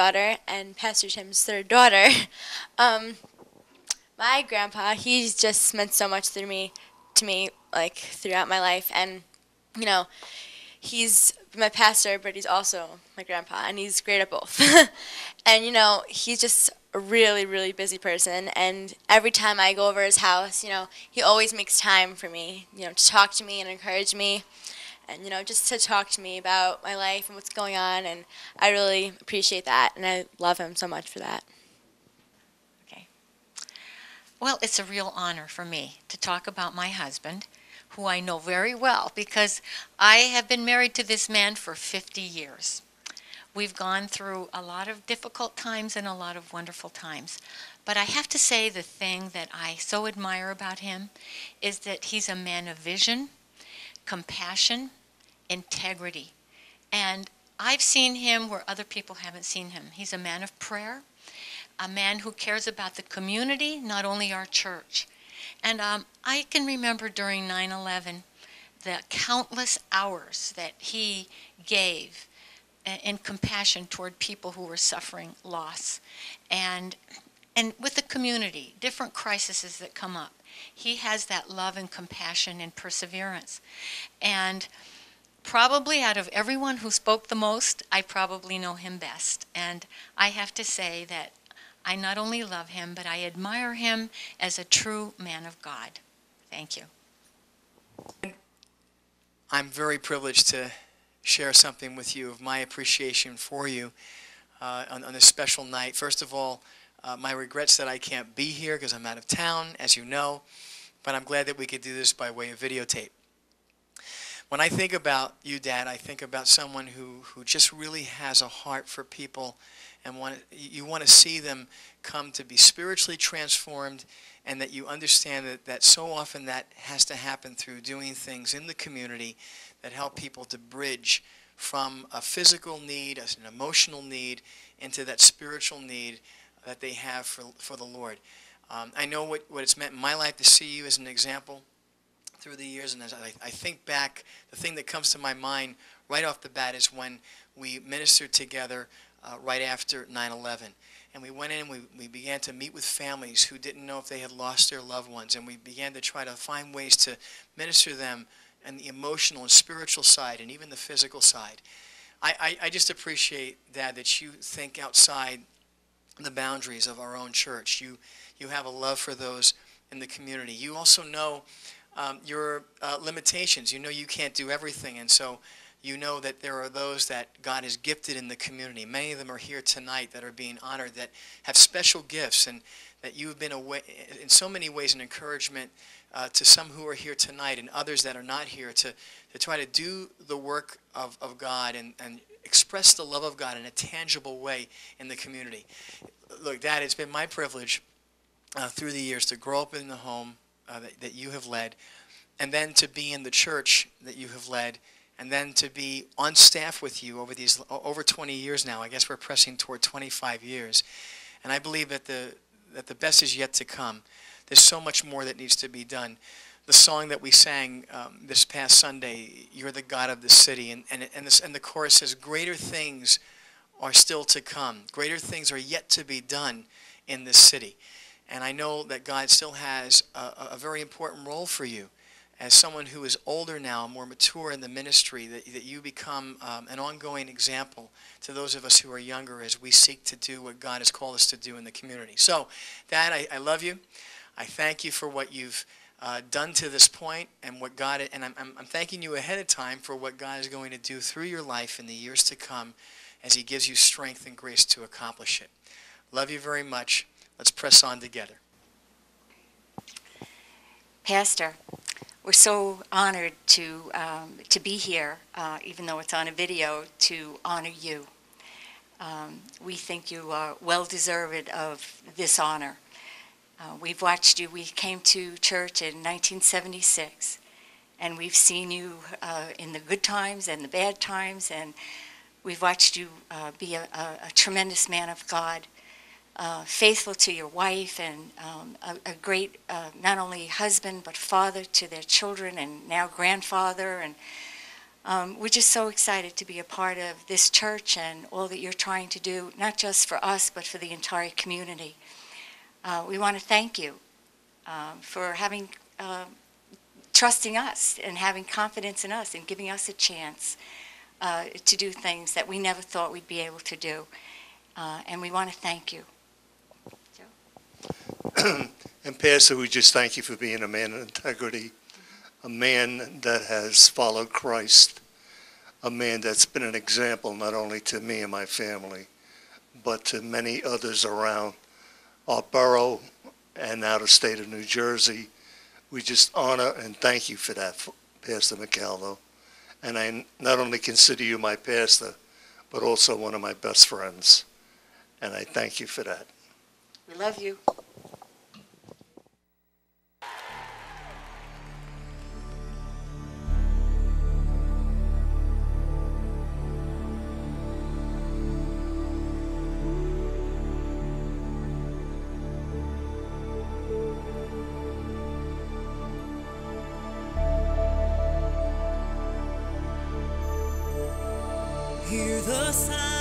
daughter and Pastor Tim's third daughter. Um, my grandpa, he's just meant so much to me, like throughout my life, and you know, he's my pastor, but he's also my grandpa, and he's great at both. And he's just a really, really busy person, and every time I go over his house, he always makes time for me, to talk to me and encourage me, and just to talk to me about my life and what's going on, and I really appreciate that, and I love him so much for that. Okay. Well, it's a real honor for me to talk about my husband, who I know very well because I have been married to this man for 50 years. We've gone through a lot of difficult times and a lot of wonderful times. But I have to say the thing that I so admire about him is that he's a man of vision, compassion, integrity. And I've seen him where other people haven't seen him. He's a man of prayer, a man who cares about the community, not only our church. And I can remember during 9/11 the countless hours that he gave in compassion toward people who were suffering loss. And with the community, different crises that come up, he has that love and compassion and perseverance. And probably out of everyone who spoke the most, I probably know him best. And I have to say that I not only love him, but I admire him as a true man of God. Thank you. I'm very privileged to share something with you of my appreciation for you on this special night. First of all, my regrets that I can't be here because I'm out of town, as you know, but I'm glad that we could do this by way of videotape. When I think about you, Dad, I think about someone who just really has a heart for people, and you want to see them come to be spiritually transformed, and that you understand that so often that has to happen through doing things in the community that help people to bridge from a physical need, an emotional need, into that spiritual need that they have for the Lord. I know what it's meant in my life to see you as an example through the years, and as I think back, the thing that comes to my mind right off the bat is when we ministered together right after 9/11. And we went in and we began to meet with families who didn't know if they had lost their loved ones, and we began to try to find ways to minister to them and the emotional and spiritual side and even the physical side. I just appreciate, Dad, that you think outside the boundaries of our own church. You have a love for those in the community. You also know your limitations. You know you can't do everything, and so you know that there are those that God has gifted in the community. Many of them are here tonight that are being honored, that have special gifts, and that you've been in so many ways an encouragement to some who are here tonight and others that are not here to try to do the work of God and express the love of God in a tangible way in the community. Look, Dad, it's been my privilege through the years to grow up in the home that you have led, and then to be in the church that you have led, and then to be on staff with you over 20 years now. I guess we're pressing toward 25 years. And I believe that the best is yet to come. There's so much more that needs to be done. The song that we sang this past Sunday, "You're the God of the City," and the chorus says, "Greater things are still to come. Greater things are yet to be done in this city." And I know that God still has a very important role for you as someone who is older now, more mature in the ministry, that you become an ongoing example to those of us who are younger as we seek to do what God has called us to do in the community. So, Dad, I love you. I thank you for what you've done to this point, and what God, and I'm thanking you ahead of time for what God is going to do through your life in the years to come as He gives you strength and grace to accomplish it. Love you very much. Let's press on together. Pastor, we're so honored to be here, even though it's on a video, to honor you. We think you are well deserved of this honor. We've watched you. We came to church in 1976, and we've seen you in the good times and the bad times, and we've watched you be a tremendous man of God, faithful to your wife, and a great not only husband but father to their children, and now grandfather. And We're just so excited to be a part of this church and all that you're trying to do, not just for us, but for the entire community. We want to thank you for having, trusting us and having confidence in us and giving us a chance to do things that we never thought we'd be able to do. And we want to thank you. Joe? And Pastor, we just thank you for being a man of integrity, a man that has followed Christ, a man that's been an example not only to me and my family, but to many others around our borough and out of state of New Jersey. We just honor and thank you for that, Pastor McAldo. And I not only consider you my pastor, but also one of my best friends. And I thank you for that. We love you. Hear the sound